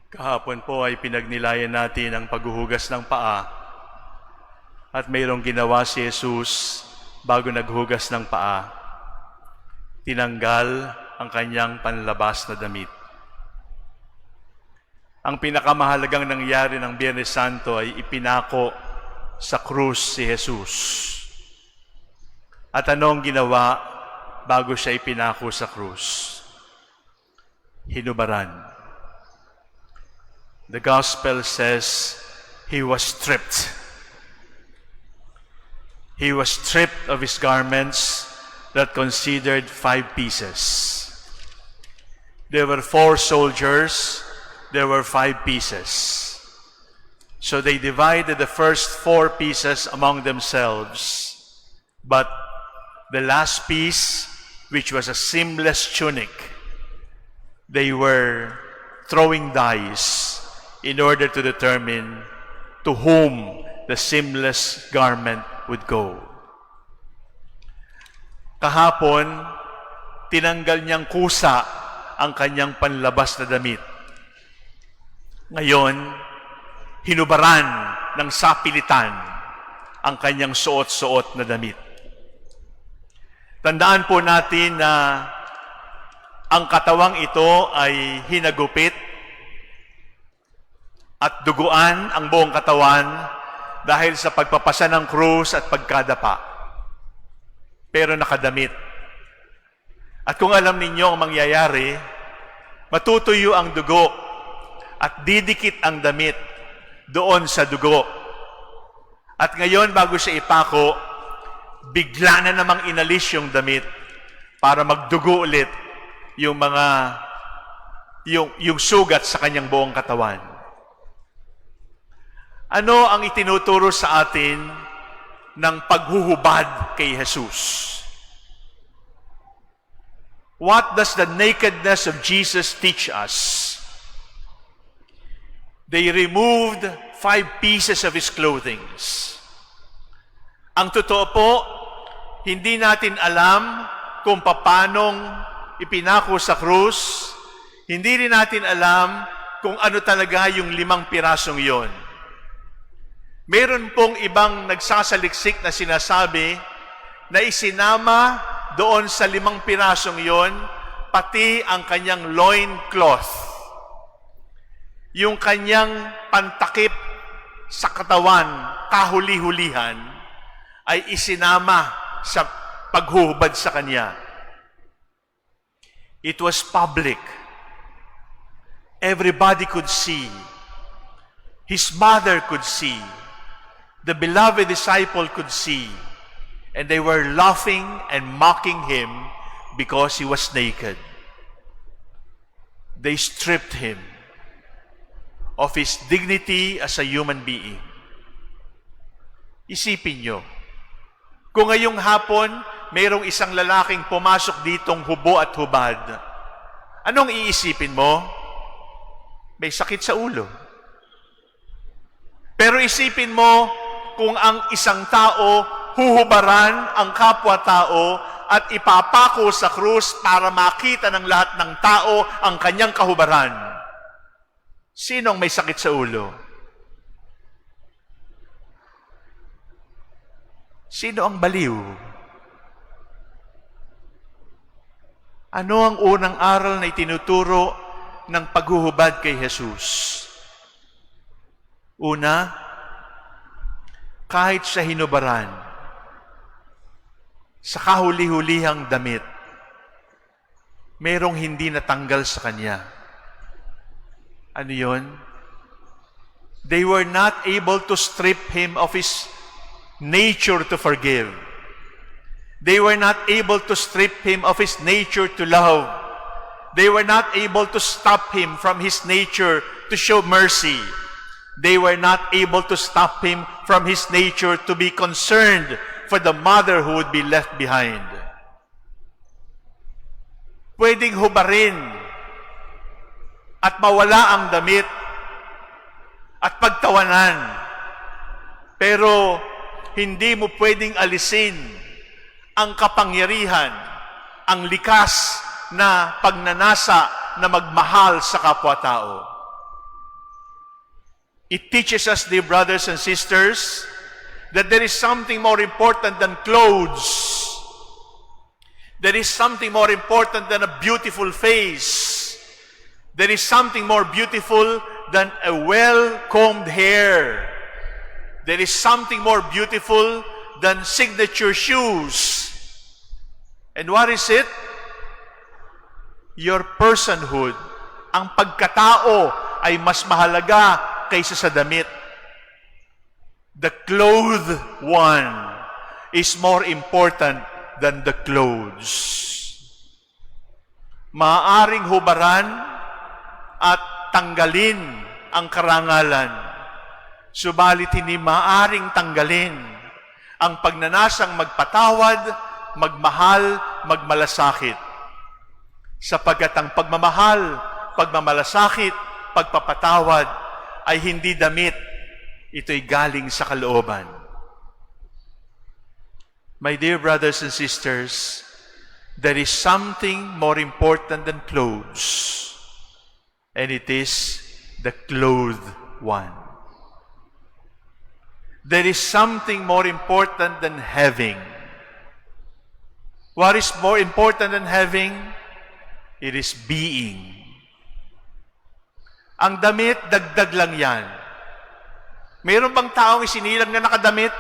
Kahapon po ay pinagnilayan natin ang paghuhugas ng paa at mayroong ginawa si Jesus bago naghugas ng paa. Tinanggal ang kanyang panlabas na damit. Ang pinakamahalagang nangyari ng Biyernes Santo ay ipinako sa krus si Jesus. At anong ginawa bago siya ipinako sa krus? Hinubaran. The Gospel says he was stripped. He was stripped of his garments that considered 5 pieces. There were 4 soldiers, there were 5 pieces. So they divided the first 4 pieces among themselves. But the last piece, which was a seamless tunic, they were throwing dice in order to determine to whom the seamless garment would go. Kahapon, tinanggal niyang kusa ang kanyang panlabas na damit. Ngayon, hinubaran ng sapilitan ang kanyang suot-suot na damit. Tandaan po natin na ang katawang ito ay hinagupit at duguan ang buong katawan dahil sa pagpapasa ng krus at pagkadapa. Pero nakadamit. At kung alam ninyo ang mangyayari, matutuyo ang dugo at didikit ang damit doon sa dugo. At ngayon, bago siya ipako, bigla na namang inalis yung damit para magdugo ulit yung sugat sa kanyang buong katawan. Ano ang itinuturo sa atin ng paghuhubad kay Jesus? What does the nakedness of Jesus teach us? They removed 5 pieces of his clothing. Ang totoo po, hindi natin alam kung paanong ipinako sa krus. Hindi rin natin alam kung ano talaga yung 5 pirasong yon. Meron pong ibang nagsasaliksik na sinasabi na isinama doon sa 5 pirasong yon pati ang kanyang loin cloth. Yung kanyang pantakip sa katawan, kahuli-hulihan, ay isinama sa paghuhubad sa kanya. It was public. Everybody could see. His mother could see. The beloved disciple could see, and they were laughing and mocking him because he was naked. They stripped him of his dignity as a human being. Isipin nyo, kung ngayong hapon, mayroong isang lalaking pumasok ditong hubo at hubad, anong iisipin mo? May sakit sa ulo. Pero isipin mo, kung ang isang tao huhubaran ang kapwa-tao at ipapako sa krus para makita ng lahat ng tao ang kanyang kahubaran. Sinong may sakit sa ulo? Sino ang baliw? Ano ang unang aral na itinuturo ng paghuhubad kay Jesus? Una, kahit sa hinubaran, sa kahuli-hulihang damit, merong hindi natanggal sa kanya. Ano yun? They were not able to strip him of his nature to forgive. They were not able to strip him of his nature to love. They were not able to stop him from his nature to show mercy. They were not able to stop him from his nature to be concerned for the mother who would be left behind. Pwedeng hubarin at mawala ang damit at pagtawanan. Pero hindi mo pwedeng alisin ang kapangyarihan, ang likas na pagnanasa na magmahal sa kapwa-tao. It teaches us, dear brothers and sisters, that there is something more important than clothes. There is something more important than a beautiful face. There is something more beautiful than a well-combed hair. There is something more beautiful than signature shoes. And what is it? Your personhood. Ang pagkatao ay mas mahalaga kaysa sa damit. The clothed one is more important than the clothes. Maaaring hubaran at tanggalin ang karangalan. Subalit hindi maaaring tanggalin ang pagnanasang magpatawad, magmahal, magmalasakit. Sapagkat ang pagmamahal, pagmamalasakit, pagpapatawad ay hindi damit. Ito'y galing sa kalooban. My dear brothers and sisters, there is something more important than clothes, and it is the clothed one. There is something more important than having. What is more important than having? It is being. Ang damit, dagdag lang yan. Mayroon bang taong isinilang na nakadamit?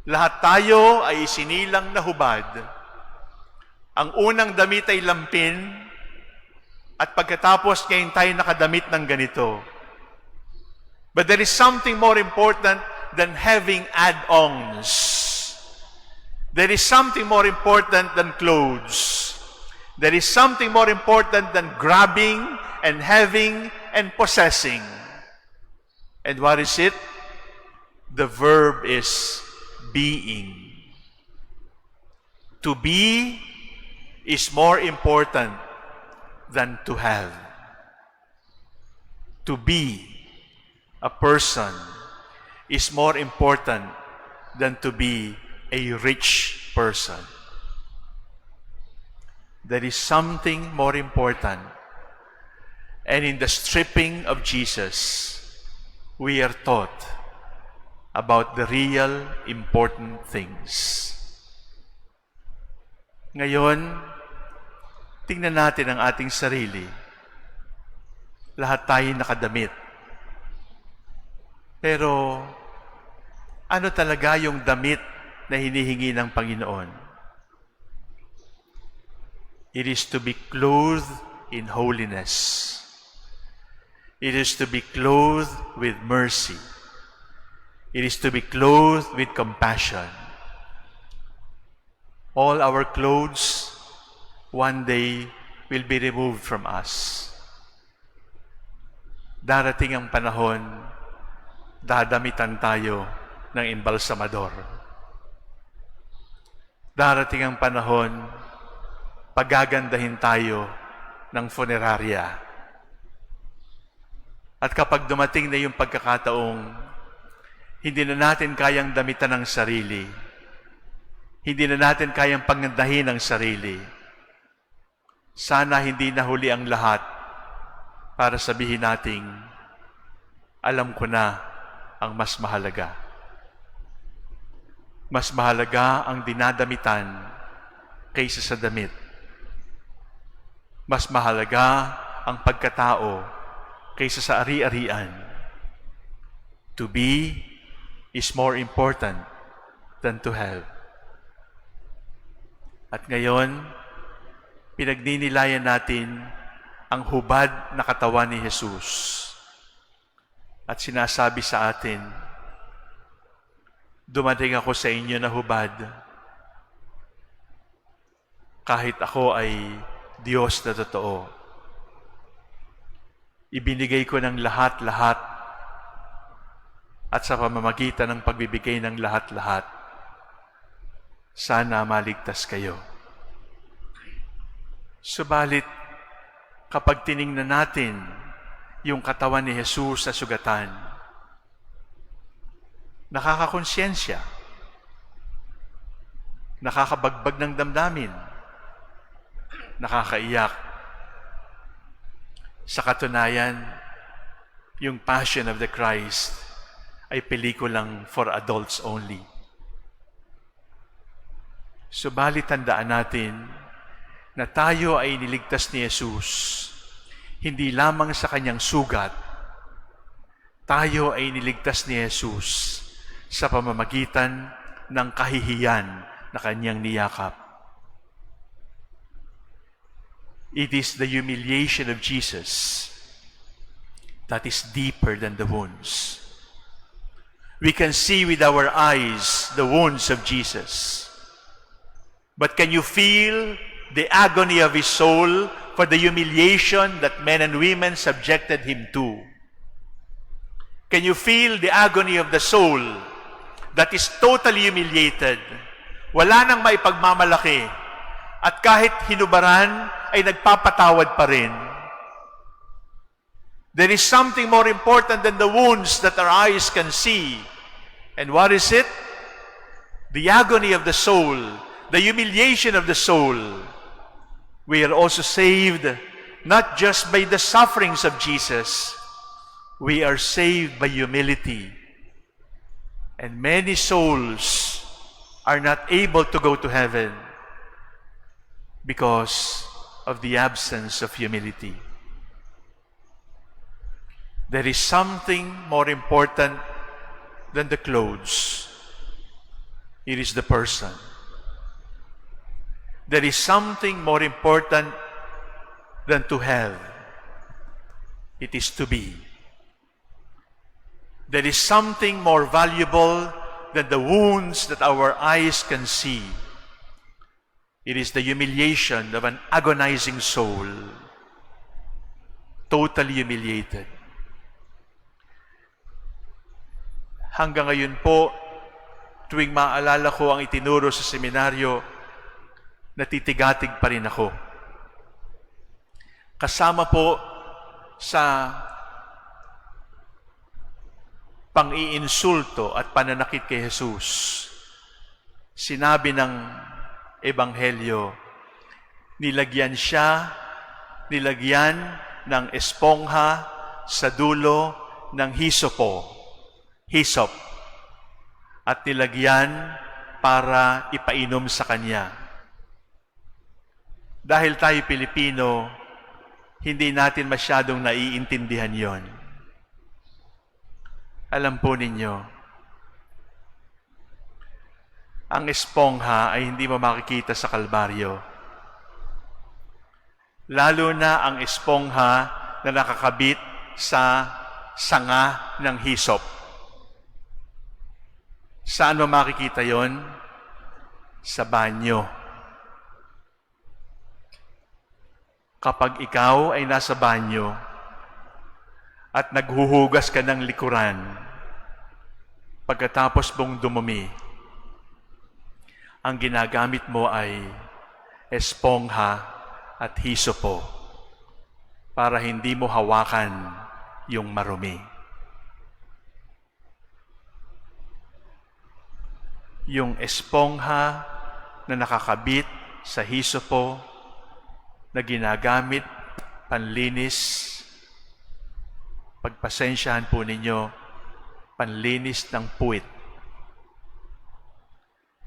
Lahat tayo ay isinilang na hubad. Ang unang damit ay lampin, at pagkatapos ngayon tayo nakadamit ng ganito. But there is something more important than having add-ons. There is something more important than clothes. There is something more important than grabbing and having and possessing. And what is it? The verb is being. To be is more important than to have. To be a person is more important than to be a rich person. There is something more important. And in the stripping of Jesus, we are taught about the real important things. Ngayon, tingnan natin ang ating sarili. Lahat tayo nakadamit. Pero, ano talaga yung damit na hinihingi ng Panginoon? It is to be clothed in holiness. It is to be clothed with mercy. It is to be clothed with compassion. All our clothes one day will be removed from us. Darating ang panahon, dadamitan tayo ng embalsamador. Darating ang panahon, pagagandahin tayo ng funeraria. At kapag dumating na yung pagkakataong hindi na natin kayang damitan ng sarili, hindi na natin kayang pagandahin ang sarili, sana hindi nahuli ang lahat para sabihin nating, alam ko na ang mas mahalaga. Mas mahalaga ang dinadamitan kaysa sa damit. Mas mahalaga ang pagkatao kaysa sa ari-arian. To be is more important than to have. At ngayon, pinagninilayan natin ang hubad na katawan ni Jesus. At sinasabi sa atin, dumating ako sa inyo na hubad, kahit ako ay Diyos na totoo. Ibinigay ko ng lahat-lahat at sa pamamagitan ng pagbibigay ng lahat-lahat, sana maligtas kayo. Subalit, kapag tiningnan natin yung katawan ni Jesus sa sugatan, nakakakonsyensya, nakakabagbag ng damdamin, nakakaiyak. Sa katunayan, yung Passion of the Christ ay pelikulang for adults only. Subalit tandaan natin na tayo ay niligtas ni Jesus, hindi lamang sa kanyang sugat, tayo ay niligtas ni Jesus sa pamamagitan ng kahihiyan na kanyang niyakap. It is the humiliation of Jesus that is deeper than the wounds. We can see with our eyes the wounds of Jesus. But can you feel the agony of his soul for the humiliation that men and women subjected him to? Can you feel the agony of the soul that is totally humiliated? Wala nang maipagmamalaki. At kahit hinubaran, ay nagpapatawad pa rin. There is something more important than the wounds that our eyes can see. And what is it? The agony of the soul, the humiliation of the soul. We are also saved not just by the sufferings of Jesus. We are saved by humility. And many souls are not able to go to heaven because of the absence of humility. There is something more important than the clothes. It is the person. There is something more important than to have. It is to be. There is something more valuable than the wounds that our eyes can see. It is the humiliation of an agonizing soul, totally humiliated. Hanggang ngayon po, tuwing maalala ko ang itinuro sa seminaryo, natitigatig pa rin ako. Kasama po sa pang-iinsulto at pananakit kay Jesus, sinabi ng Ebanghelyo, nilagyan ng espongha sa dulo ng hisop, at nilagyan para ipainom sa kanya. Dahil tayo Pilipino, hindi natin masyadong naiintindihan yon. Alam po ninyo, ang espongha ay hindi mo makikita sa Kalbaryo. Lalo na ang espongha na nakakabit sa sanga ng hisop. Saan mo makikita yon? Sa banyo. Kapag ikaw ay nasa banyo at naghuhugas ka ng likuran, pagkatapos mong dumumi, ang ginagamit mo ay espongha at hisopo para hindi mo hawakan yung marumi. Yung espongha na nakakabit sa hisopo na ginagamit panlinis, pagpasensyahan po ninyo, panlinis ng puwit.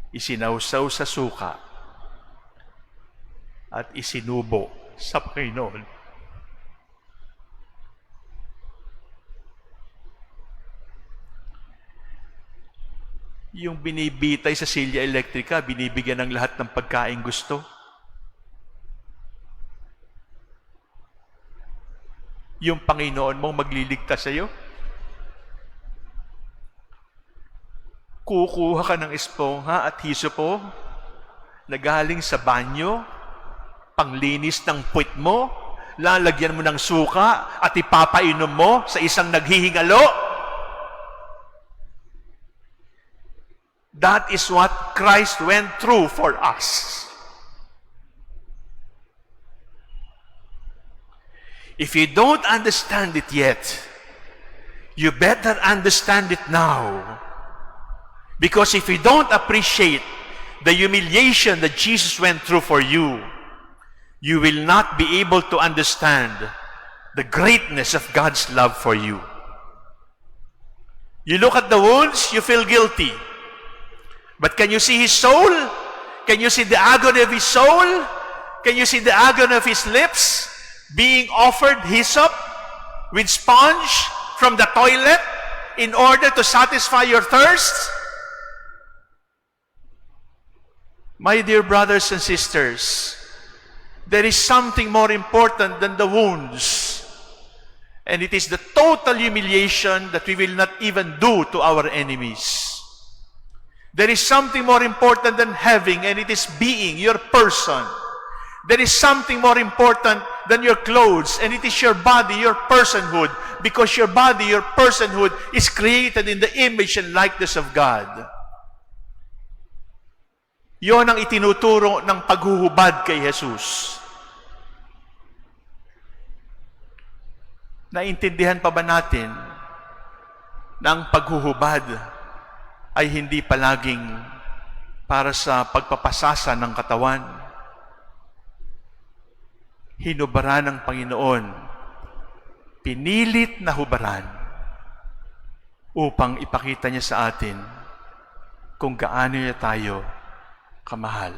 Isinawsaw sa suka at isinubo sa Panginoon. Yung binibitay sa silya elektrika, binibigyan ng lahat ng pagkain gusto. Yung Panginoon mong magliligtas sa iyo. Kukuha ka ng espongha at hisopo na galing sa banyo, panglinis ng puwit mo, lalagyan mo ng suka at ipapainom mo sa isang naghihingalo. That is what Christ went through for us. If you don't understand it yet, you better understand it now. Because if you don't appreciate the humiliation that Jesus went through for you, you will not be able to understand the greatness of God's love for you. You look at the wounds, you feel guilty. But can you see his soul? Can you see the agony of his soul? Can you see the agony of his lips being offered hyssop with sponge from the toilet in order to satisfy your thirst? My dear brothers and sisters, there is something more important than the wounds. And it is the total humiliation that we will not even do to our enemies. There is something more important than having, and it is being, your person. There is something more important than your clothes, and it is your body, your personhood, because your body, your personhood is created in the image and likeness of God. Yon ang itinuturo ng paghuhubad kay Jesus. Naintindihan pa ba natin na ang paghuhubad ay hindi palaging para sa pagpapasasa ng katawan? Hinubaran ng Panginoon, pinilit na hubaran upang ipakita niya sa atin kung gaano niya tayo kamahal.